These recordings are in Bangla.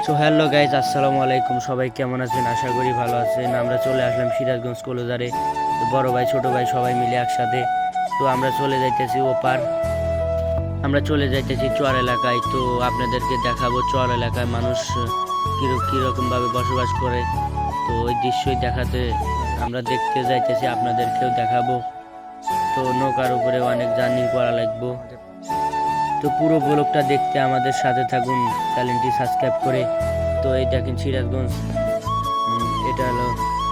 সো হ্যালো গাইজ, আসসালামু আলাইকুম। সবাই কেমন আছেন? আশা করি ভালো আছেন। আমরা চলে আসলাম সিরাজগঞ্জ কলোজারে। বড় ভাই ছোট ভাই সবাই মিলে একসাথে। তো আমরা চলে যাইতেছি ওপার, আমরা চলে যাইতেছি চর এলাকায়। তো আপনাদেরকে দেখাবো চর এলাকায় মানুষ কীরকমভাবে বসবাস করে। তো ওই দৃশ্যই দেখাতে আমরা দেখতে যাইতেছি, আপনাদেরকেও দেখাবো। তো নৌকার উপরে অনেক জার্নি করা লাগবো। তো পুরো ব্লগটা দেখতে আমাদের সাথে থাকুন, চ্যানেলটি সাবস্ক্রাইব করে। তো এই দেখেন সিরাজগঞ্জ, এটা হলো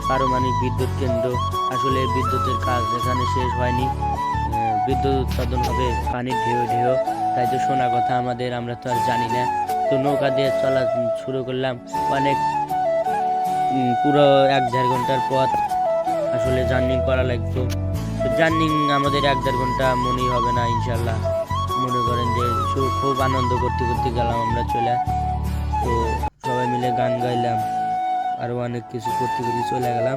পারমাণবিক বিদ্যুৎ কেন্দ্র। আসলে বিদ্যুতের কাজ এখানে শেষ হয়নি, বিদ্যুৎ উৎপাদন হবে পানির ঢেউ ঢেউ, তাই তো শোনা কথা আমাদের, আমরা তো আর জানি না। তো নৌকা দিয়ে চলা শুরু করলাম, অনেক পুরো 1-1.5 ঘন্টার পথ আসলে জার্নি করা লাগতো। তো জার্নি আমাদের 1-1.5 ঘন্টা মনেই হবে না ইনশাল্লাহ। মনে করেন যে খুব আনন্দ করতে করতে গেলাম আমরা চলে। তো সবাই মিলে গান গাইলাম, আরও অনেক কিছু করতে করতে চলে গেলাম।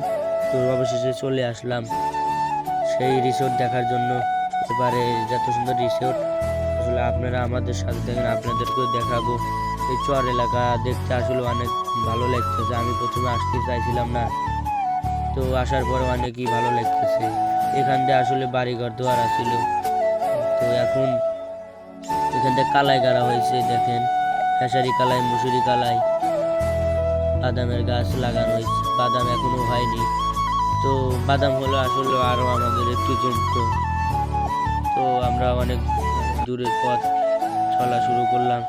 তো অবশেষে চলে আসলাম সেই রিসোর্ট দেখার জন্য। এবারে যত সুন্দর রিসোর্ট, আসলে আপনারা আমাদের সাথে দেখেন, আপনাদেরকেও দেখাবো। এই চর এলাকা দেখতে আসলে অনেক ভালো লাগতেছে। আমি প্রথমে আসতে চাইছিলাম না, তো আসার পরে অনেকই ভালো লাগতেছে। এখান দিয়ে আসলে বাড়িঘর দোয়ার ছিল। তো এখন এখান থেকে কালাই গাড়া হয়েছে, দেখেন খেসারি কালাই, মুসুরি কালাই, বাদামের গাছ লাগানো হয়েছে। বাদাম এখনো হয়নি, তো বাদাম হলো আসলে আরো আমাদের একটু জমতো। তো আমরা অনেক দূরের পথ চলা শুরু করলাম।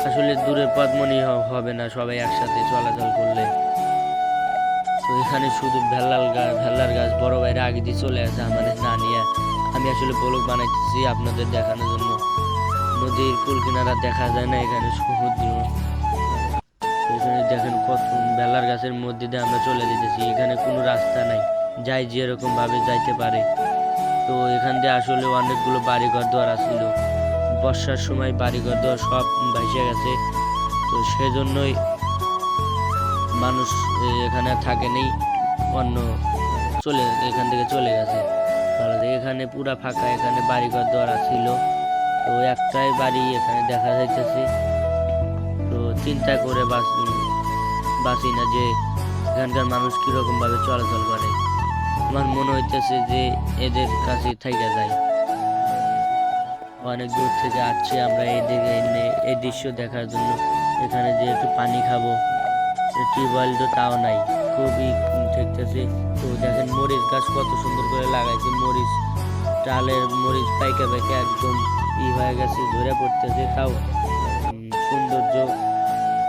আসলে দূরের পথ মনে হবে না সবাই একসাথে চলাচল করলে। তো এখানে শুধু ভেল্লার গাছ বড় ভাইরা আগে দিয়ে চলে আসে আমাদের না নিয়ে। আমি আসলে ব্লগ বানাইতেছি আপনাদের দেখানোর জন্য। নদীর কুল কিনারা দেখা যায় না, এখানে সমুদ্র। এখানে দেখেন কত বেলার গাছের মধ্যে দিয়ে আমরা চলে যেতেছি। এখানে কোনো রাস্তা নাই, যাই যেরকম ভাবে যাইতে পারে। তো এখান দিয়ে আসলে অনেকগুলো বাড়িঘর দোয়ার ছিল। বর্ষার সময় বাড়িঘর দোয়ার সব ভাসে গেছে। তো সেজন্যই মানুষ এখানে থাকে নেই, অন্য এখান থেকে চলে গেছে। এখানে পুরা ফাঁকা, এখানে বাড়িঘর দোয়ার ছিল। তো একটাই বাড়ি এখানে দেখা যাইতেছে। তো চিন্তা করে বাসি না যে এখানকার মানুষ কিরকম ভাবে চলাচল করে। আমার মনে হইতেছে যে এদের কাছে থেকে যায়। অনেক দূর থেকে আসছি আমরা এইদিকে এই দৃশ্য দেখার জন্য। এখানে যে একটু পানি খাবো, টিউবওয়েল তো তাও নাই, খুবই ঠেকতেছে। তো দেখেন মরিচ গাছ কত সুন্দর করে লাগাইছে। মরিচ ডালের মরিচ পাইকা পাইকা একদম হয়ে গেছে, ধরে পড়তেছে। তাও সৌন্দর্য,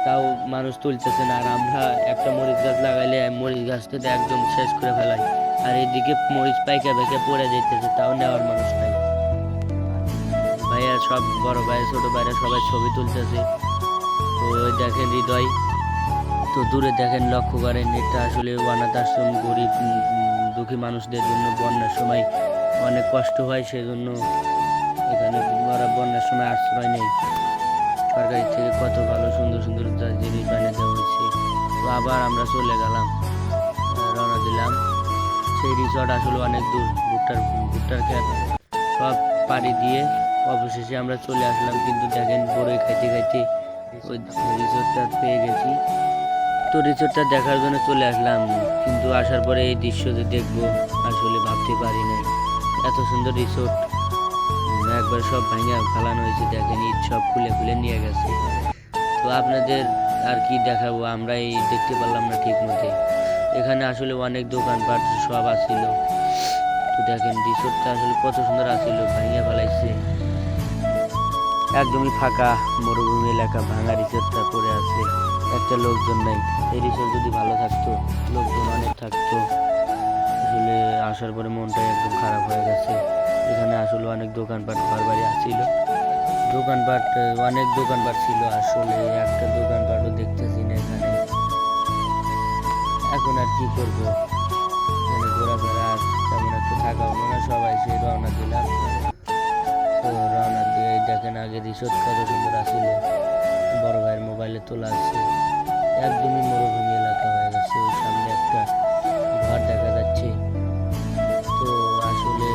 তাও মানুষ তুলতেছে না। আর আমরা একটা মরিচ গাছ লাগাইলে মরিচ গাছটাতে একদম শেষ করে ফেলাই, আর এদিকে মরিচ পাইকা পাইকা পড়ে যেতেছে, তাও নেওয়ার মানুষ নাই। ভাইয়া সব বড় ভাই ছোট ভাইরা সবাই ছবি তুলতেছে। তো ওই দেখেন হৃদয়। তো দূরে দেখেন, লক্ষ্য করেন, এটা আসলে অনাথ আশ্রম। গরিব দুঃখী মানুষদের জন্য বন্যার সময় অনেক কষ্ট হয়, সেজন্য এখানে ওরা বন্যার সময় আশ্রয় নেই। সরকারি থেকে কত ভালো সুন্দর সুন্দর জিনিস বানিয়ে দেওয়া হয়েছে। তো আবার আমরা চলে গেলাম, রওনা দিলাম। সেই রিসর্ট আসলে অনেক দূর, ভুট্টার ক্ষেত সব পাড়ি দিয়ে অবশেষে আমরা চলে আসলাম। কিন্তু দেখেন বড়ই খাইতে খাইতে ওই রিসোর্টটা পেয়ে গেছি। তো রিসোর্টটা দেখার জন্য চলে আসলাম, কিন্তু আসার পরে এই দৃশ্য যে দেখবো আসলে ভাবতে পারি নাই। এত সুন্দর রিসোর্ট একবার সব ভাঙা ফেলানো হয়েছে। দেখেন ইট সব খুলে খুলে নিয়ে গেছে। তো আপনাদের আর কি দেখাবো, আমরা এই দেখতে পারলাম না ঠিক মতে। এখানে আসলে অনেক দোকানপাট সব আসছিল। তো দেখেন রিসোর্টটা আসলে কত সুন্দর আসছিল, ভাঙা ফেলাইছে। একদমই ফাঁকা মরুভূমি এলাকা, ভাঙা রিসোর্টটা পড়ে আছে, একটা লোকজন নাই। এই রিসোর্ট যদি ভালো থাকতো, লোকজন অনেক থাকতো। আসলে আসার পরে মনটাই একদম খারাপ হয়ে গেছে। এখানে আসলে অনেক দোকানপাট ঘর বাড়ি আসছিল, অনেক দোকানপাট ছিল। আসলে একটা দোকানপাটও দেখতেছি না এখানে। এখন আর কি করবো, এখানে ঘোরাফেরা তেমন একটু থাকা হলো না। সবাই সে রওনা দিলাম। তো রওনা দিয়ে দেখেন আগে রিসোর্ট কত সুন্দর আসছিল, বড় ভাইয়ের মোবাইলে তোলা আছে। একদমই মরুভূমি এলাকা হয়ে গেছে। ওই সামনে একটা ঘর দেখা যাচ্ছে। তো আসলে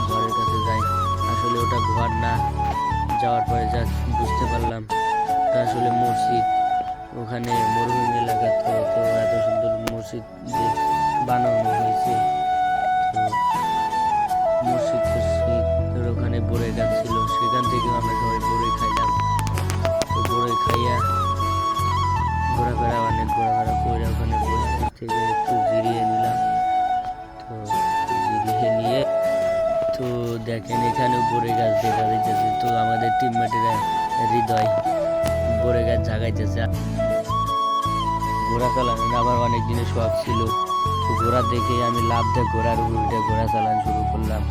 ঘরের কাছে যাই, আসলে ওটা ঘর না। যাওয়ার পরে যা বুঝতে পারলাম ওটা আসলে মসজিদ, ওখানে মরুভূমি এলাকা, তো তো এত সুন্দর মসজিদ যে বানানো হয়েছে। তো মসজিদের ওখানে বড়ই গাছ ছিল, সেখান থেকেও আমরা সবাই বড়ই খাইলাম। তো বড়ই খাইয়া ঘোরাফেরা করে ওখানে বসে থেকে একটু জিরিয়ে নিলাম। তো জিরিয়ে নিয়ে তো দেখেন এখানেও বড়ই গাছ দেখা যাইতেছে। তো আমাদের টিমমেটেরা হৃদয় বড়ই গাছ জাগাইতেছে। ঘোড়া চালানোর আমার অনেক দিনের শখ ছিল, তো ঘোড়া দেখে আমি লাফ দিয়ে ঘোড়ার উপর উঠে ঘোড়া চালানো শুরু করলাম।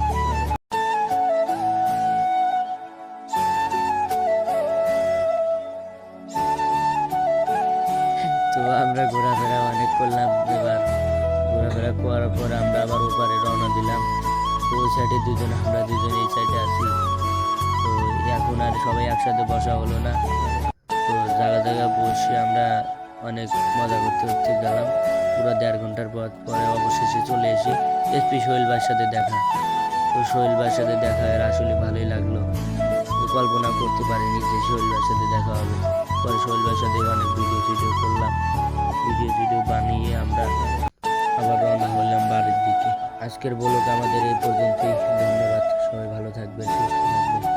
তো আমরা ঘোরাফেরা অনেক করলাম। এবার ঘোরাফেরা করার পর আমরা আবার ওপারে রওনা দিলাম। তো ওই সাইডে আমরা দুজন এই সাইডে আছি। তো এখন আর সবাই একসাথে বসা হলো না। তো জায়গা বসে আমরা অনেক মজা করতে গেলাম। পুরো 1.5 ঘন্টার পরে অবশেষে চলে এসে এসপি সোহেল ভাইয়ের সাথে দেখা। তো সোহেল ভাইয়ের সাথে দেখা এর আসলে ভালোই লাগলো। কল্পনা করতে পারিনি যে সোহেল ভাইয়ের সাথে দেখা হবে। পরে সোহেল ভাইয়ের সাথে অনেক ভিডিও করলাম। ভিডিও বানিয়ে আমরা আবার রওনা হলাম বাড়ির দিকে। আজকের ব্লগ আমাদের এই পর্যন্তই। ধন্যবাদ, সবাই ভালো থাকবেন, সুস্থ থাকবেন।